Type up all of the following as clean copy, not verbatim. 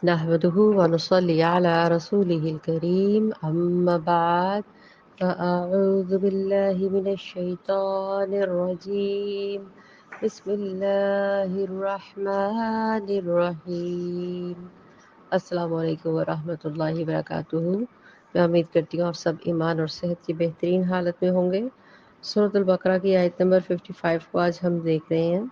نحمده ونصلي على رسوله الكريم أما بعد فأعوذ بالله من الشيطان الرجيم بسم الله الرحمن الرحیم السلام علیکم ورحمۃ اللہ وبرکاتہ۔ میں امید کرتی ہوں آپ سب ایمان اور صحت کی بہترین حالت میں ہوں گے۔ سورۃ البقرہ کی آیت نمبر 55 کو آج ہم دیکھ رہے ہیں۔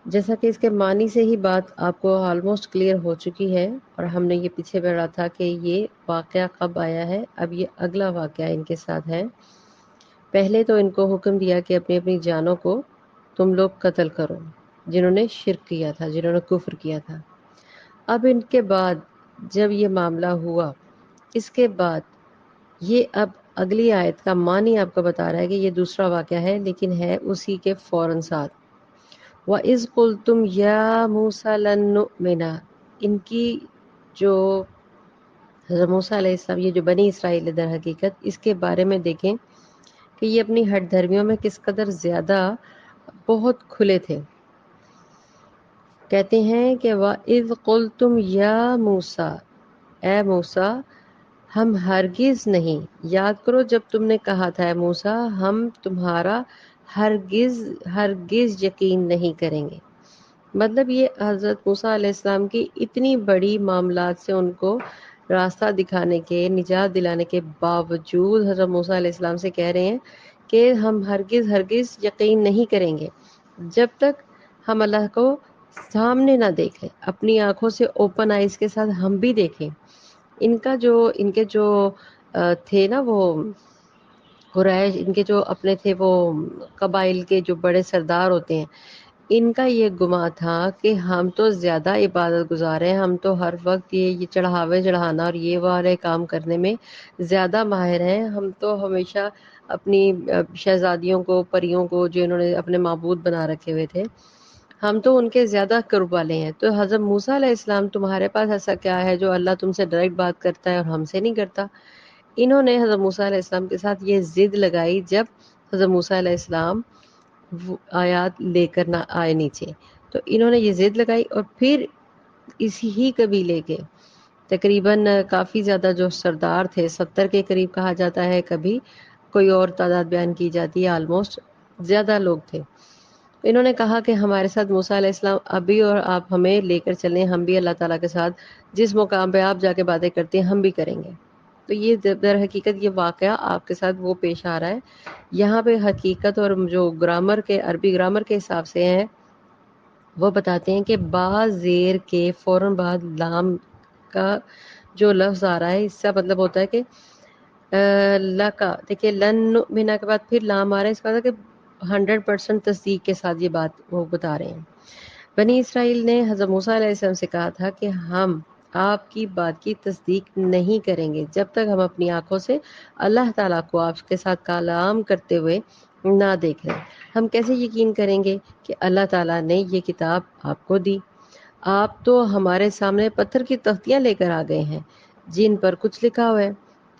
جیسا کہ اس کے معنی سے ہی بات آپ کو آلموسٹ کلیئر ہو چکی ہے، اور ہم نے یہ پیچھے پڑھا تھا کہ یہ واقعہ کب آیا ہے۔ اب یہ اگلا واقعہ ان کے ساتھ ہے۔ پہلے تو ان کو حکم دیا کہ اپنی اپنی جانوں کو تم لوگ قتل کرو، جنہوں نے شرک کیا تھا، جنہوں نے کفر کیا تھا۔ اب ان کے بعد جب یہ معاملہ ہوا، اس کے بعد یہ اب اگلی آیت کا معنی آپ کو بتا رہا ہے کہ یہ دوسرا واقعہ ہے، لیکن ہے اسی کے فوراً ساتھ۔ وَإِذْ قُلْتُمْ يَا مُوسَىٰ لَن نُّؤْمِنَ، ان کی جو حضرت موسیٰ علیہ السلام، یہ جو بنی اسرائیل ہے در حقیقت، اس کے بارے میں دیکھیں کہ یہ اپنی ہٹ دھرمیوں میں کس قدر زیادہ بہت کھلے تھے۔ کہتے ہیں کہ وَإِذْ قُلْتُمْ يَا مُوسَىٰ، اے موسیٰ ہم ہرگز نہیں، یاد کرو جب تم نے کہا تھا اے موسیٰ ہم تمہارا ہرگز یقین نہیں کریں گے۔ مطلب یہ حضرت موسیٰ علیہ السلام کی اتنی بڑی معاملات سے ان کو راستہ دکھانے کے، نجات دلانے کے باوجود حضرت موسیٰ علیہ السلام سے کہہ رہے ہیں کہ ہم ہرگز یقین نہیں کریں گے جب تک ہم اللہ کو سامنے نہ دیکھیں، اپنی آنکھوں سے اوپن آئیز کے ساتھ ہم بھی دیکھیں۔ ان کے جو تھے نا وہ قریش، ان کے جو اپنے تھے وہ قبائل کے جو بڑے سردار ہوتے ہیں، ان کا یہ گمان تھا کہ ہم تو زیادہ عبادت گزار ہیں، ہم تو ہر وقت یہ چڑھاوے چڑھانا اور یہ والے کام کرنے میں زیادہ ماہر ہیں، ہم تو ہمیشہ اپنی شہزادیوں کو، پریوں کو جو انہوں نے اپنے معبود بنا رکھے ہوئے تھے، ہم تو ان کے زیادہ قرب والے ہیں۔ تو حضرت موسیٰ علیہ السلام تمہارے پاس ایسا کیا ہے جو اللہ تم سے ڈائریکٹ بات کرتا ہے اور ہم سے نہیں کرتا؟ انہوں نے حضرت موسیٰ علیہ السلام کے ساتھ یہ ضد لگائی جب حضرت موسیٰ علیہ السلام وہ آیات لے کر نہ آئے نیچے، تو انہوں نے یہ ضد لگائی، اور پھر اسی ہی قبیلے کے تقریباً کافی زیادہ جو سردار تھے، 70 کے قریب کہا جاتا ہے، کبھی کوئی اور تعداد بیان کی جاتی ہے، آلموسٹ زیادہ لوگ تھے۔ انہوں نے کہا کہ ہمارے ساتھ موسیٰ علیہ السلام ابھی، اور آپ ہمیں لے کر چلیں، ہم بھی اللہ تعالیٰ کے ساتھ جس مقام پہ آپ جا کے باتیں کرتے ہیں ہم بھی کریں گے۔ تو یہ در حقیقت یہ واقعہ آپ کے ساتھ وہ پیش آ رہا ہے۔ یہاں پہ حقیقت اور جو گرامر کے، عربی گرامر کے حساب سے ہیں، وہ بتاتے ہیں کہ با زیر کے فوراً بعد لام کا جو لفظ آ رہا ہے، اس کا مطلب ہوتا ہے کہ لکا، دیکھیے لن نؤمنا کے بعد پھر لام آ رہا ہے، اس کا مطلب کہ 100% تصدیق کے ساتھ یہ بات وہ بتا رہے ہیں۔ بنی اسرائیل نے حضرت موسیٰ علیہ السلام سے کہا تھا کہ ہم آپ کی بات کی تصدیق نہیں کریں گے جب تک ہم اپنی آنکھوں سے اللہ تعالیٰ کو آپ کے ساتھ کلام کرتے ہوئے نہ دیکھ لیں۔ ہم کیسے یقین کریں گے کہ اللہ تعالیٰ نے یہ کتاب آپ کو دی؟ آپ تو ہمارے سامنے پتھر کی تختیاں لے کر آ گئے ہیں جن پر کچھ لکھا ہوا ہے،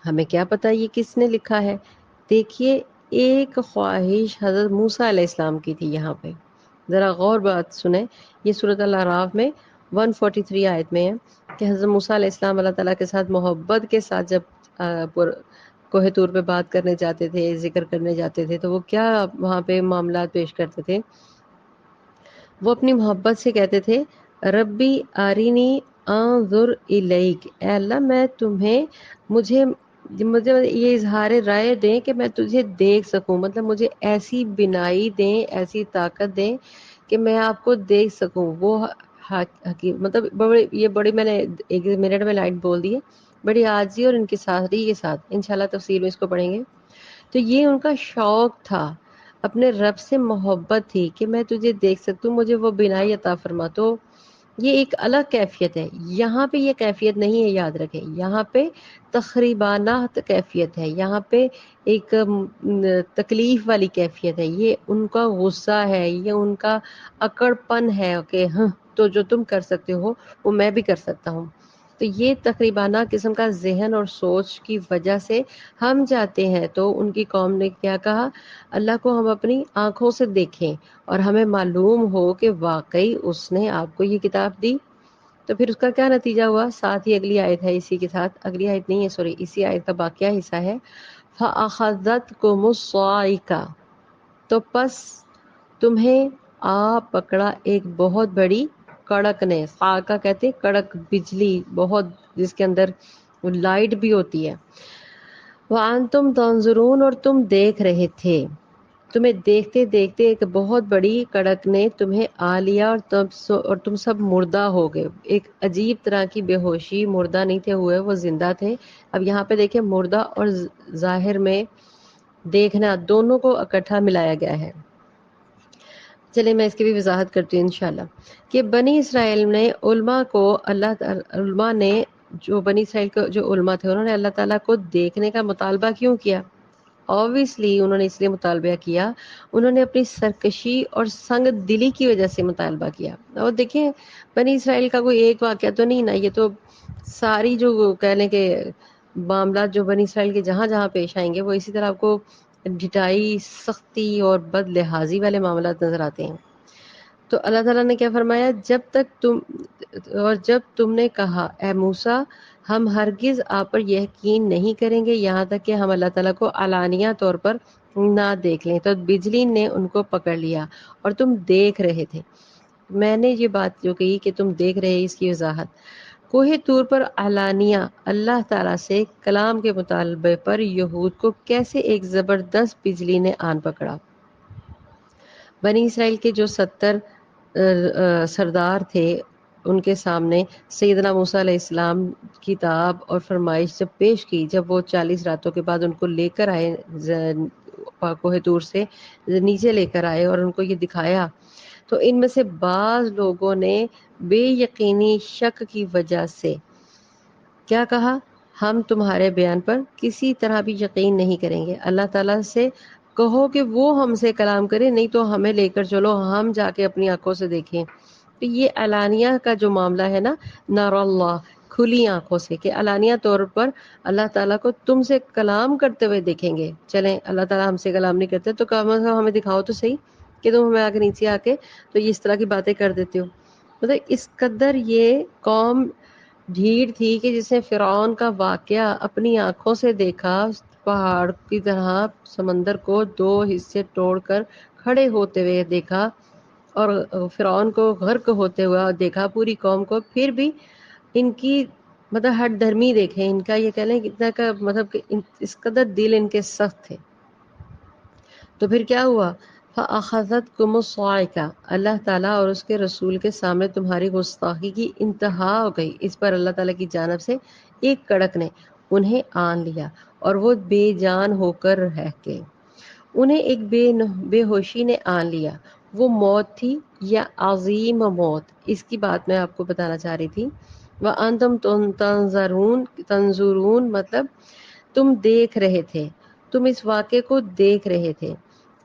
ہمیں کیا پتہ یہ کس نے لکھا ہے؟ دیکھیے ایک خواہش حضرت موسیٰ علیہ السلام کی تھی یہاں پہ، ذرا غور بات سنیں۔ یہ سورۃ الاعراف میں 143 آیت میں ہے کہ حضرت موسیٰ علیہ السلام اللہ تعالیٰ کے ساتھ محبت کے ساتھ جب کوہ طور پہ بات کرنے جاتے تھے، ذکر کرنے جاتے تھے، تو وہ کیا وہاں پہ معاملات پیش کرتے تھے؟ وہ اپنی محبت سے کہتے تھے ربی آرینی انظر الیک، اے اللہ میں تمہیں، مجھے یہ اظہار رائے دیں کہ میں تجھے دیکھ سکوں، مطلب مجھے ایسی بینائی دیں، ایسی طاقت دیں کہ میں آپ کو دیکھ سکوں۔ وہ مطلب یہ بڑی، میں نے 1 منٹ میں لائن بول دی ہے، بڑی عاجزی اور انکساری کے ساتھ، انشاءاللہ تفصیل میں اس کو پڑھیں گے۔ تو یہ ان کا شوق تھا، اپنے رب سے محبت تھی کہ میں تجھے دیکھ سکتا ہوں، مجھے وہ بینائی عطا فرما۔ تو یہ ایک الگ کیفیت ہے، یہاں پہ یہ کیفیت نہیں ہے، یاد رکھیں یہاں پہ تخریبانہ کیفیت ہے، یہاں پہ ایک تکلیف والی کیفیت ہے، یہ ان کا غصہ ہے، یہ ان کا اکڑ پن ہے کہ ہاں تو جو تم کر سکتے ہو وہ میں بھی کر سکتا ہوں۔ تو یہ تقریبانہ قسم کا ذہن اور سوچ کی وجہ سے ہم جاتے ہیں تو ان کی قوم نے کیا کہا، اللہ کو ہم اپنی آنکھوں سے دیکھیں اور ہمیں معلوم ہو کہ واقعی اس نے آپ کو یہ کتاب دی۔ تو پھر اس کا کیا نتیجہ ہوا؟ ساتھ ہی اگلی آیت ہے، اسی کے ساتھ اگلی آیت نہیں ہے، سوری اسی آیت کا باقیہ حصہ ہے، فَأَخَذَتْكُمُ الصَّاعِقَةُ، تو پس تمہیں آ پکڑا ایک بہت بڑی کڑک نے، صاعقہ کہتے ہیں کڑک، بجلی بہت، جس کے اندر لائٹ بھی ہوتی ہے، وَأَنْتُمْ تَنْظُرُونَ، اور تم دیکھ رہے تھے، تمہیں دیکھتے دیکھتے ایک بہت بڑی کڑک نے تمہیں آ لیا اور تم سب مردہ ہو گئے، ایک عجیب طرح کی بے ہوشی، مردہ نہیں تھے ہوئے، وہ زندہ تھے۔ اب یہاں پہ دیکھیں مردہ اور ظاہر میں دیکھنا دونوں کو اکٹھا ملایا گیا ہے۔ چلیں میں اس کی بھی وضاحت کرتی ہوں انشاءاللہ، کہ بنی اسرائیل نے علماء نے جو بنی اسرائیل کے جو علماء تھے انہوں نے اللہ تعالیٰ کو دیکھنے کا مطالبہ کیوں کیا؟ obviously انہوں نے اس لیے مطالبہ کیا، انہوں نے اپنی سرکشی اور سنگ دلی کی وجہ سے مطالبہ کیا۔ اور دیکھیں بنی اسرائیل کا کوئی ایک واقعہ تو نہیں نا، یہ تو ساری جو کہنے کے معاملات جو بنی اسرائیل کے جہاں جہاں پیش آئیں گے وہ اسی طرح آپ کو ڈٹائی، سختی اور بد لحاظی والے معاملات نظر آتے ہیں۔ تو اللہ تعالیٰ نے کیا فرمایا، جب تم نے کہا اے موسیٰ ہم ہرگز آپ پر یقین نہیں کریں گے یہاں تک کہ ہم اللہ تعالیٰ کو علانیہ طور پر نہ دیکھ لیں، تو بجلی نے ان کو پکڑ لیا اور تم دیکھ رہے تھے۔ میں نے یہ بات جو کہی کہ تم دیکھ رہے، اس کی وضاحت، کوہ طور پر علانیہ اللہ تعالیٰ سے کلام کے مطالبے پر یہود کو کیسے ایک زبردست بجلی نے آن پکڑا۔ بنی اسرائیل کے جو 70 سردار تھے، ان کے سامنے سیدنا موسیٰ علیہ السلام کتاب اور فرمائش جب پیش کی، جب وہ 40 راتوں کے بعد ان کو لے کر آئے کوہ طور سے نیچے لے کر آئے اور ان کو یہ دکھایا، تو ان میں سے بعض لوگوں نے بے یقینی شک کی وجہ سے کیا کہا، ہم تمہارے بیان پر کسی طرح بھی یقین نہیں کریں گے، اللہ تعالیٰ سے کہو کہ وہ ہم سے کلام کرے، نہیں تو ہمیں لے کر چلو، ہم جا کے اپنی آنکھوں سے دیکھیں۔ تو یہ علانیہ کا جو معاملہ ہے نا، نار اللہ، کھلی آنکھوں سے، کہ علانیہ طور پر اللہ تعالیٰ کو تم سے کلام کرتے ہوئے دیکھیں گے۔ چلیں اللہ تعالیٰ ہم سے کلام نہیں کرتے تو کم از کم ہمیں دکھاؤ تو صحیح کہ تم ہمیں آگے نیچے آ کے تو یہ اس طرح کی باتیں کر دیتے ہو۔ مطلب اس قدر یہ قوم ڈھیڑ تھی کہ جس نے فرعون کا واقعہ اپنی آنکھوں سے دیکھا، پہاڑ کی طرح سمندر کو 2 حصے توڑ کر کھڑے ہوتے ہوئے دیکھا اور فرعون کو غرق ہوتے ہوا دیکھا، پوری قوم کو، پھر بھی ان کی مطلب ہٹ دھرمی دیکھیں، ان کا یہ کہہ لیں کتنا کا مطلب کہ اس قدر دل ان کے سخت تھے۔ تو پھر کیا ہوا، فَأَخَذَتْكُمُ الصَّاعِقَةُ، اللہ تعالیٰ اور اس کے رسول کے سامنے تمہاری گستاخی کی انتہا ہو گئی، اس پر اللہ تعالیٰ کی جانب سے ایک کڑک نے انہیں آن لیا اور وہ بے جان ہو کر رہ گئے۔ انہیں ایک بے ہوشی نے آن لیا، وہ موت تھی یا عظیم موت، اس کی بات میں آپ کو بتانا چاہ رہی تھی۔ وَأَنْتُمْ تنظرون مطلب تم دیکھ رہے تھے، تم اس واقعے کو دیکھ رہے تھے۔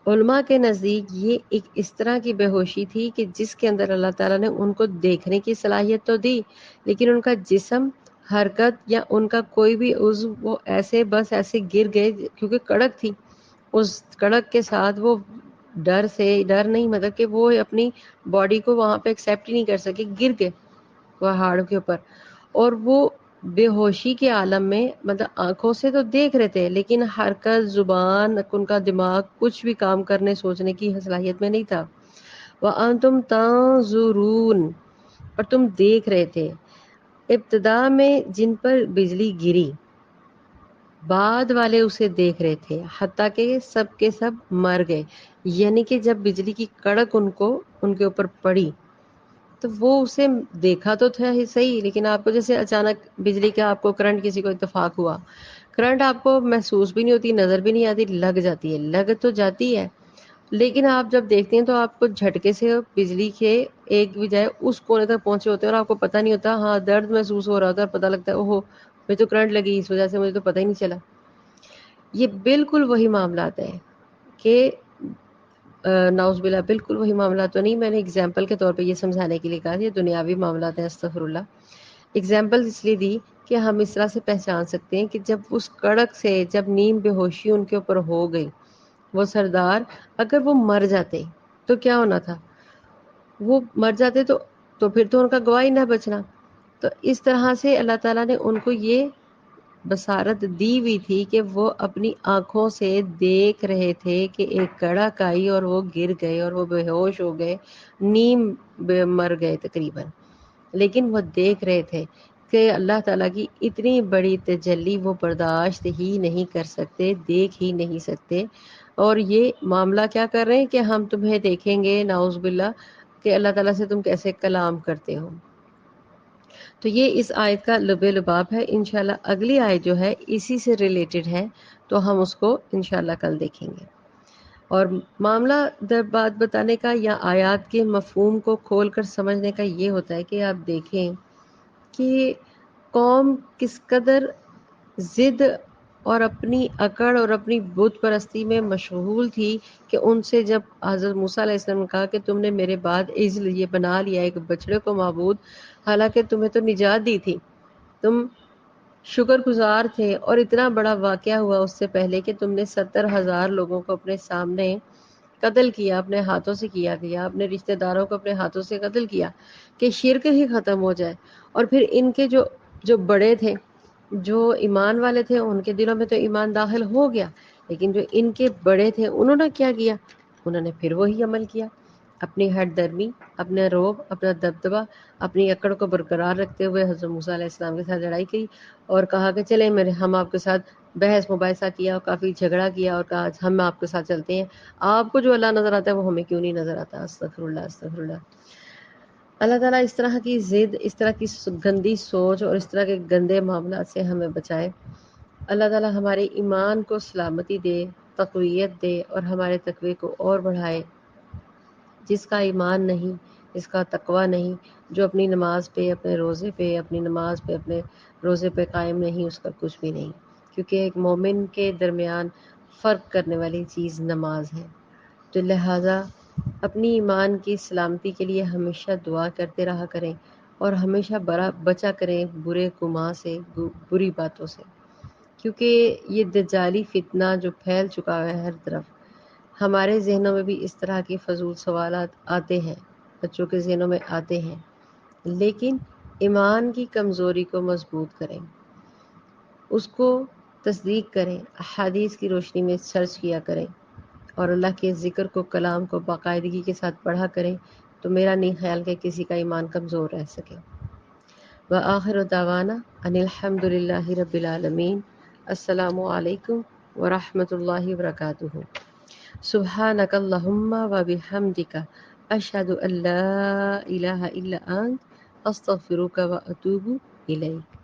علماء کے نزدیک یہ ایک اس طرح کی بے ہوشی تھی کہ جس کے اندر اللہ تعالیٰ نے ان کو دیکھنے کی صلاحیت تو دی، لیکن ان کا جسم، حرکت یا ان کا کوئی بھی عضو وہ ایسے بس ایسے گر گئے، کیونکہ کڑک تھی، اس کڑک کے ساتھ وہ ڈر نہیں، مطلب کہ وہ اپنی باڈی کو وہاں پہ ایکسیپٹ ہی نہیں کر سکے، گر گئے پہاڑ کے اوپر، اور وہ بے ہوشی کے عالم میں مطلب آنکھوں سے تو دیکھ رہے تھے لیکن حرکت، زبان، ان کا دماغ کچھ بھی کام کرنے سوچنے کی صلاحیت میں نہیں تھا۔ وَأَنْتُمْ تَنْظُرُونَ، اور تم دیکھ رہے تھے۔ ابتدا میں جن پر بجلی گری بعد والے اسے دیکھ رہے تھے، حتیٰ کہ سب کے سب مر گئے، یعنی کہ جب بجلی کی کڑک ان کے اوپر پڑی تو وہ اسے دیکھا تو تھا ہی صحیح، لیکن آپ کو جیسے اچانک بجلی کا آپ کو کرنٹ، کسی کو اتفاق ہوا، کرنٹ آپ کو محسوس بھی نہیں ہوتی، نظر بھی نہیں آتی، لگ جاتی ہے، لگ تو جاتی ہے، لیکن آپ جب دیکھتے ہیں تو آپ کو جھٹکے سے بجلی کے ایک بجائے اس کونے تک پہنچے ہوتے ہیں اور آپ کو پتہ نہیں ہوتا، ہاں درد محسوس ہو رہا ہوتا ہے، پتہ لگتا ہے اوہو مجھے تو کرنٹ لگی، اس وجہ سے مجھے تو پتہ ہی نہیں چلا۔ یہ بالکل وہی معاملات ہیں کہ نعوذ باللہ بالکل وہی معاملات تو نہیں، میں نے اگزامپل کے طور پہ یہ سمجھانے کے لیے کہا یہ دنیاوی معاملات ہیں، استغفر اللہ، اگزامپل اس لیے دی کہ ہم اس طرح سے پہچان سکتے ہیں کہ جب اس کڑک سے جب نیم بے ہوشی ان کے اوپر ہو گئی، وہ سردار اگر وہ مر جاتے تو کیا ہونا تھا، وہ مر جاتے تو پھر تو ان کا گواہ ہی نہ بچنا، تو اس طرح سے اللہ تعالیٰ نے ان کو یہ بصارت دی ہوئی تھی کہ وہ اپنی آنکھوں سے دیکھ رہے تھے کہ ایک کڑک آئی اور وہ گر گئے اور وہ بے ہوش ہو گئے، نیم مر گئے تقریباً، لیکن وہ دیکھ رہے تھے کہ اللہ تعالیٰ کی اتنی بڑی تجلی وہ برداشت ہی نہیں کر سکتے، دیکھ ہی نہیں سکتے، اور یہ معاملہ کیا کر رہے ہیں کہ ہم تمہیں دیکھیں گے نعوذ باللہ کہ اللہ تعالیٰ سے تم کیسے کلام کرتے ہو۔ تو یہ اس آیت کا لب لباب ہے۔ انشاءاللہ اگلی آیت جو ہے اسی سے ریلیٹڈ ہے، تو ہم اس کو انشاءاللہ کل دیکھیں گے۔ اور معاملہ در بات بتانے کا یا آیات کے مفہوم کو کھول کر سمجھنے کا یہ ہوتا ہے کہ آپ دیکھیں کہ قوم کس قدر ضد اور اپنی اکڑ اور اپنی بت پرستی میں مشغول تھی کہ ان سے جب حضرت موسیٰ علیہ السلام نے کہا کہ تم نے میرے بعد عجل یہ بنا لیا ایک بچڑے کو معبود، حالانکہ تمہیں تو نجات دی تھی، تم شکر گزار تھے، اور اتنا بڑا واقعہ ہوا اس سے پہلے کہ تم نے 70,000 لوگوں کو اپنے سامنے قتل کیا، اپنے ہاتھوں سے کیا، اپنے رشتہ داروں کو اپنے ہاتھوں سے قتل کیا کہ شرک ہی ختم ہو جائے۔ اور پھر ان کے جو بڑے تھے، جو ایمان والے تھے، ان کے دلوں میں تو ایمان داخل ہو گیا، لیکن جو ان کے بڑے تھے انہوں نے کیا کیا؟ انہوں نے پھر وہی عمل کیا، اپنی ہٹ درمی، اپنا روب، اپنا دبدبہ، اپنی اکڑ کو برقرار رکھتے ہوئے حضرت موسیٰ علیہ السلام کے ساتھ لڑائی کی اور کہا کہ چلیں ہم آپ کے ساتھ بحث مباحثہ کیا اور کافی جھگڑا کیا اور کہا ہم آپ کے ساتھ چلتے ہیں، آپ کو جو اللہ نظر آتا ہے وہ ہمیں کیوں نہیں نظر آتا؟ استغفر اللہ استغفر اللہ۔ اللہ تعالیٰ اس طرح کی ضد، اس طرح کی گندی سوچ اور اس طرح کے گندے معاملات سے ہمیں بچائے۔ اللہ تعالیٰ ہمارے ایمان کو سلامتی دے، تقویت دے اور ہمارے تقوی کو اور بڑھائے۔ جس کا ایمان نہیں، جس کا تقوی نہیں، جو اپنی نماز پہ، اپنے روزے پہ، اپنی نماز پہ، اپنے روزے پہ قائم نہیں، اس کا کچھ بھی نہیں، کیونکہ ایک مومن کے درمیان فرق کرنے والی چیز نماز ہے۔ تو لہٰذا اپنی ایمان کی سلامتی کے لیے ہمیشہ دعا کرتے رہا کریں اور ہمیشہ بچا کریں برے گمان سے، بری باتوں سے، کیونکہ یہ دجالی فتنہ جو پھیل چکا ہے ہر طرف، ہمارے ذہنوں میں بھی اس طرح کے فضول سوالات آتے ہیں، بچوں کے ذہنوں میں آتے ہیں، لیکن ایمان کی کمزوری کو مضبوط کریں، اس کو تصدیق کریں، احادیث کی روشنی میں سرچ کیا کریں اور اللہ کے ذکر کو، کلام کو باقاعدگی کے ساتھ پڑھا کریں، تو میرا نہیں خیال کہ کسی کا ایمان کمزور رہ سکے۔ وآخر دعوانا ان الحمد للہ رب العالمین۔ السلام علیکم ورحمۃ اللہ وبرکاتہ۔ سبحانک اللہم وبحمدک، اشہد ان لا الہ الا انت، استغفرک واتوب الیک۔